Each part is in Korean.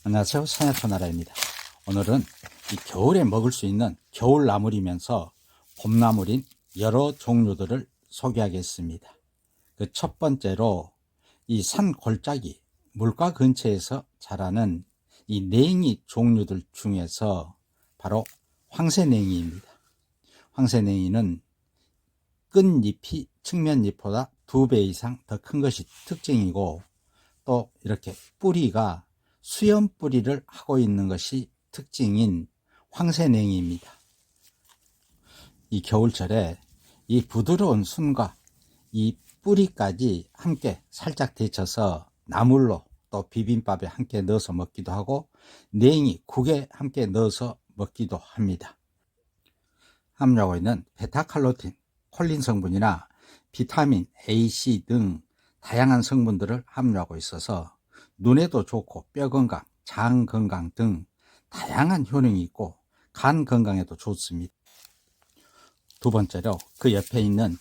안녕하세요. 산야초나라입니다. 오늘은 이 겨울에 먹을 수 있는 겨울나물이면서 봄나물인 여러 종류들을 소개하겠습니다. 그 첫 번째로 이 산 골짜기 물가 근처에서 자라는 이 냉이 종류들 중에서 바로 황새냉이입니다. 황새냉이는 끝잎이 측면잎보다 2배 이상 더 큰 것이 특징이고, 또 이렇게 뿌리가 수염 뿌리를 하고 있는 것이 특징인 황새냉이입니다. 이 겨울철에 이 부드러운 순과 이 뿌리까지 함께 살짝 데쳐서 나물로 또 비빔밥에 함께 넣어서 먹기도 하고, 냉이 국에 함께 넣어서 먹기도 합니다. 함유하고 있는 베타칼로틴, 콜린 성분이나 비타민 A, C 등 다양한 성분들을 함유하고 있어서 눈에도 좋고 뼈 건강, 장 건강 등 다양한 효능이 있고 간 건강에도 좋습니다. 두 번째로 그 옆에 있는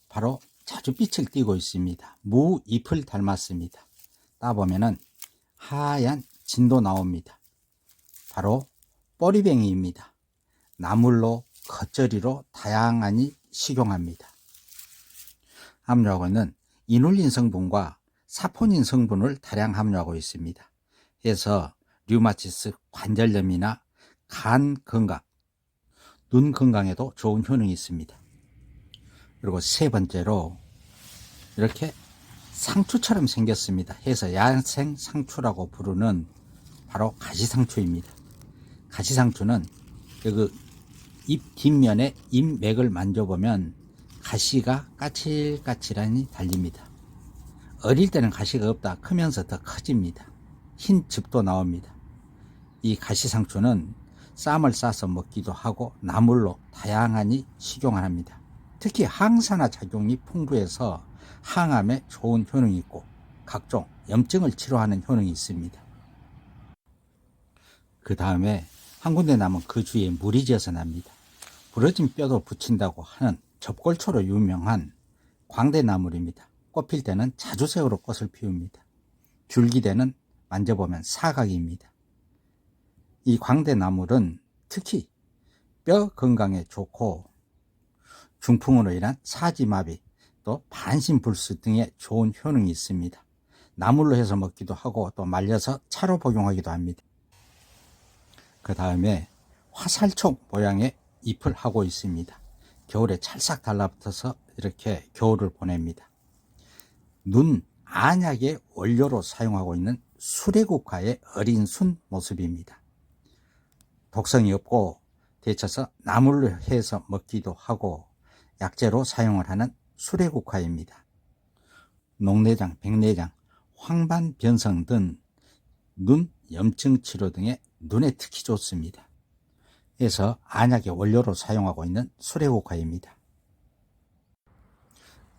바로 자줏빛을 띠고 있습니다. 무잎을 닮았습니다. 따보면은 하얀 진도 나옵니다. 바로 보리뱅이입니다. 나물로 겉절이로 다양하니 식용합니다. 함유하고 있는 이눌린 성분과 사포닌 성분을 다량 함유하고 있습니다. 그래서 류마티스, 관절염이나 간 건강, 눈 건강에도 좋은 효능이 있습니다. 그리고 세 번째로 이렇게 상추처럼 생겼습니다. 해서 야생 상추라고 부르는 바로 가시상추입니다. 가시상추는 그 잎 뒷면에 잎맥을 만져보면 가시가 까칠까칠하니 달립니다. 어릴 때는 가시가 없다 크면서 더 커집니다. 흰 즙도 나옵니다. 이 가시상추는 쌈을 싸서 먹기도 하고 나물로 다양하니 식용을 합니다. 특히 항산화 작용이 풍부해서 항암에 좋은 효능이 있고 각종 염증을 치료하는 효능이 있습니다. 그 다음에 한 군데 남은 그 주위에 물이 지어서 납니다. 부러진 뼈도 붙인다고 하는 접골초로 유명한 광대나물입니다. 꽃필 때는 자주색으로 꽃을 피웁니다. 줄기대는 만져보면 사각입니다. 이 광대나물은 특히 뼈 건강에 좋고 중풍으로 인한 사지마비, 또 반신불수 등의 좋은 효능이 있습니다. 나물로 해서 먹기도 하고 또 말려서 차로 복용하기도 합니다. 그 다음에 화살촉 모양의 잎을 하고 있습니다. 겨울에 찰싹 달라붙어서 이렇게 겨울을 보냅니다. 눈 안약의 원료로 사용하고 있는 수레국화의 어린 순 모습입니다. 독성이 없고 데쳐서 나물로 해서 먹기도 하고 약재로 사용을 하는 수레국화입니다. 녹내장, 백내장, 황반변성 등 눈 염증 치료 등의 눈에 특히 좋습니다. 그래서 안약의 원료로 사용하고 있는 수레국화입니다.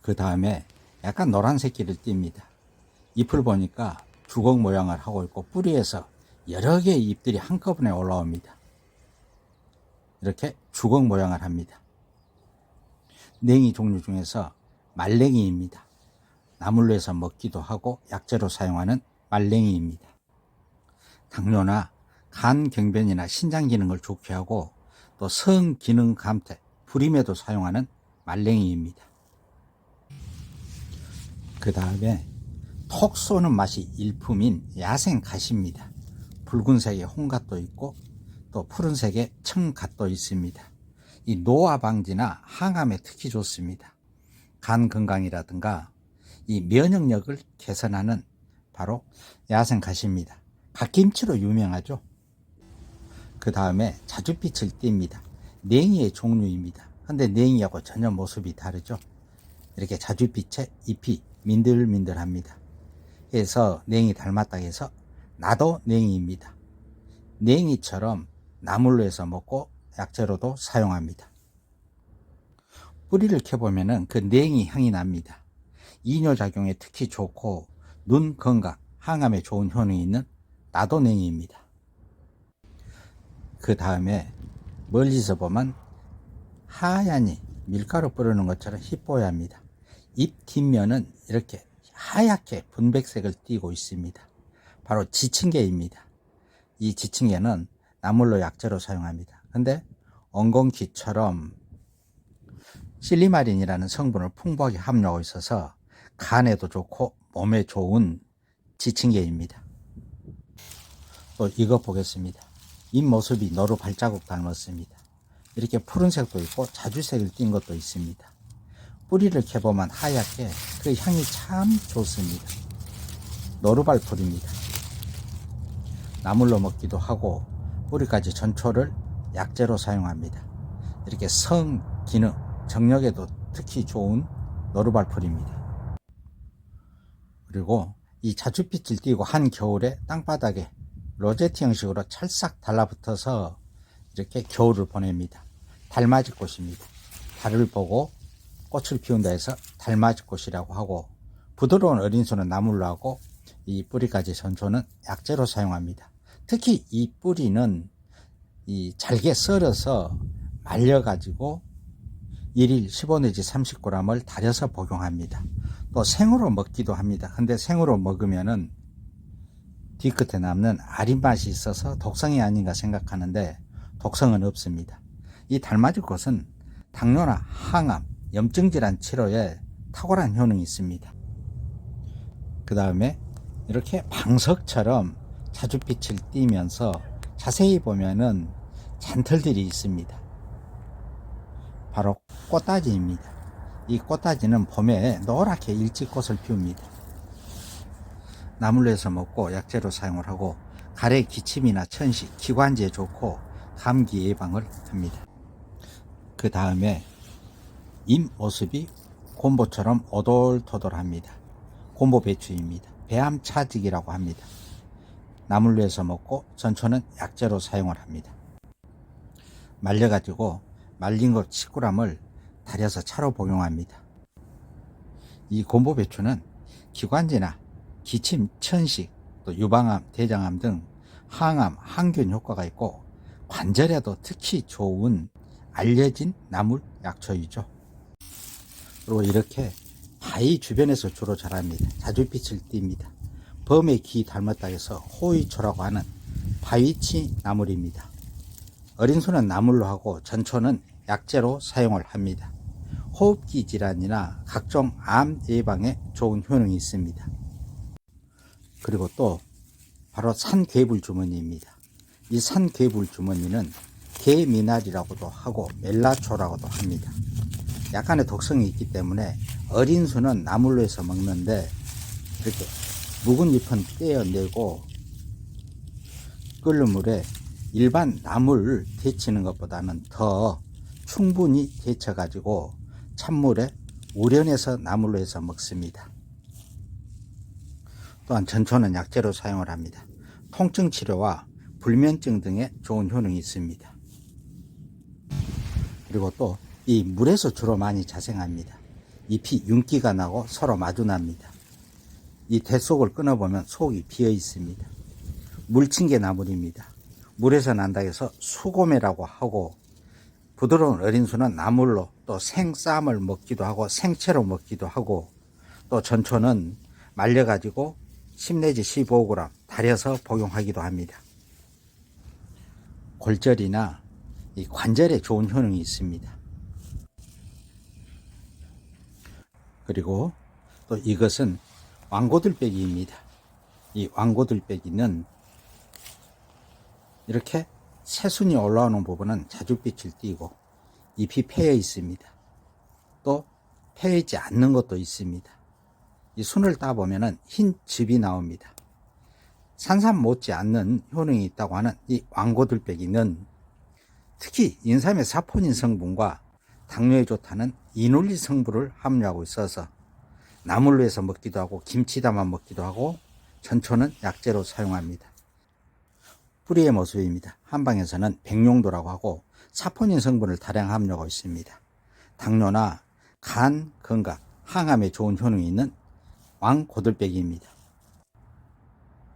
그 다음에 약간 노란색기를 띱니다. 잎을 보니까 주걱 모양을 하고 있고 뿌리에서 여러 개의 잎들이 한꺼번에 올라옵니다. 이렇게 주걱 모양을 합니다. 냉이 종류 중에서 말냉이입니다. 나물로 해서 먹기도 하고 약재로 사용하는 말냉이입니다. 당뇨나 간 경변이나 신장 기능을 좋게 하고 또 성기능 감퇴, 불임에도 사용하는 말냉이입니다. 그 다음에 톡 쏘는 맛이 일품인 야생 갓입니다. 붉은색의 홍갓도 있고 또 푸른색의 청갓도 있습니다. 이 노화 방지나 항암에 특히 좋습니다. 간 건강이라든가 이 면역력을 개선하는 바로 야생 갓입니다. 갓김치로 유명하죠. 그 다음에 자줏빛을 띱니다. 냉이의 종류입니다. 근데 냉이하고 전혀 모습이 다르죠. 이렇게 자줏빛에 잎이 민들민들합니다. 그래서 냉이 닮았다 해서 나도 냉이입니다. 냉이처럼 나물로 해서 먹고 약재로도 사용합니다. 뿌리를 켜보면 그 냉이 향이 납니다. 이뇨작용에 특히 좋고 눈 건강, 항암에 좋은 효능이 있는 나도 냉이입니다. 그 다음에 멀리서 보면 하얀이 밀가루 뿌리는 것처럼 희뽀합니다. 잎 뒷면은 이렇게 하얗게 분백색을 띠고 있습니다. 바로 지층계입니다. 이 지층계는 나물로 약재로 사용합니다. 근데 엉겅퀴처럼 실리마린이라는 성분을 풍부하게 함유하고 있어서 간에도 좋고 몸에 좋은 지층계입니다. 또 이거 보겠습니다. 잎모습이 노루 발자국 닮았습니다. 이렇게 푸른색도 있고 자주색을 띈 것도 있습니다. 뿌리를 캐보면 하얗게 그 향이 참 좋습니다. 노루발 풀입니다. 나물로 먹기도 하고 뿌리까지 전초를 약재로 사용합니다. 이렇게 성, 기능, 정력에도 특히 좋은 노루발 풀입니다. 그리고 이 자주빛을 띠고 한겨울에 땅바닥에 로제트 형식으로 찰싹 달라붙어서 이렇게 겨울을 보냅니다. 달맞이꽃입니다. 달을 보고 꽃을 피운다 해서 달맞이꽃이라고 하고, 부드러운 어린수는 나물로 하고 이 뿌리까지 전초는 약재로 사용합니다. 특히 이 뿌리는 이 잘게 썰어서 말려가지고 1일 15 내지 30g을 달여서 복용합니다. 또 생으로 먹기도 합니다. 근데 생으로 먹으면은 뒤끝에 남는 아린 맛이 있어서 독성이 아닌가 생각하는데 독성은 없습니다. 이 달맞이꽃은 당뇨나 항암, 염증 질환 치료에 탁월한 효능이 있습니다. 그 다음에 이렇게 방석처럼 자주빛을 띠면서 자세히 보면은 잔털들이 있습니다. 바로 꽃다지입니다. 이 꽃다지는 봄에 노랗게 일찍 꽃을 피웁니다. 나물로 해서 먹고 약재로 사용을 하고 가래 기침이나 천식, 기관지에 좋고 감기 예방을 합니다. 그 다음에 잎 모습이 곰보처럼 오돌토돌합니다. 곰보 배추입니다. 배암차직이라고 합니다. 나물로 해서 먹고 전초는 약재로 사용을 합니다. 말려가지고 말린 것 10g을 달여서 차로 복용합니다. 이 곰보 배추는 기관지나 기침, 천식, 또 유방암, 대장암 등 항암, 항균 효과가 있고 관절에도 특히 좋은 알려진 나물 약초이죠. 그리고 이렇게 바위 주변에서 주로 자랍니다. 자주빛을 띱니다. 범의 기 닮았다 해서 호위초라고 하는 바위치 나물입니다. 어린 수는 나물로 하고 전초는 약재로 사용을 합니다. 호흡기 질환이나 각종 암 예방에 좋은 효능이 있습니다. 그리고 또 바로 산괴불 주머니입니다. 이 산괴불 주머니는 개미나리라고도 하고 멜라초라고도 합니다. 약간의 독성이 있기 때문에 어린 수는 나물로 해서 먹는데 이렇게 묵은 잎은 떼어내고 끓는 물에 일반 나물 데치는 것보다는 더 충분히 데쳐 가지고 찬물에 우려내서 나물로 해서 먹습니다. 또한 전초는 약재로 사용을 합니다. 통증 치료와 불면증 등에 좋은 효능이 있습니다. 그리고 또 이 물에서 주로 많이 자생합니다. 잎이 윤기가 나고 서로 마주납니다. 이 대속을 끊어보면 속이 비어 있습니다. 물침개 나물입니다. 물에서 난다 해서 수고매라고 하고, 부드러운 어린수는 나물로 또 생쌈을 먹기도 하고 생채로 먹기도 하고, 또 전초는 말려가지고 10 내지 15g 달여서 복용하기도 합니다. 골절이나 이 관절에 좋은 효능이 있습니다. 그리고 또 이것은 왕고들빼기입니다. 이 왕고들빼기는 이렇게 새순이 올라오는 부분은 자주빛을 띠고 잎이 패여 있습니다. 또 패여 있지 않는 것도 있습니다. 이 순을 따보면 흰 즙이 나옵니다. 산삼 못지 않는 효능이 있다고 하는 이 왕고들빼기는 특히 인삼의 사포닌 성분과 당뇨에 좋다는 이눌리 성분을 함유하고 있어서 나물로 해서 먹기도 하고 김치 담아 먹기도 하고 전초는 약재로 사용합니다. 뿌리의 모습입니다. 한방에서는 백룡도라고 하고 사포닌 성분을 다량 함유하고 있습니다. 당뇨나 간 건강, 항암에 좋은 효능이 있는 왕고들빼기입니다.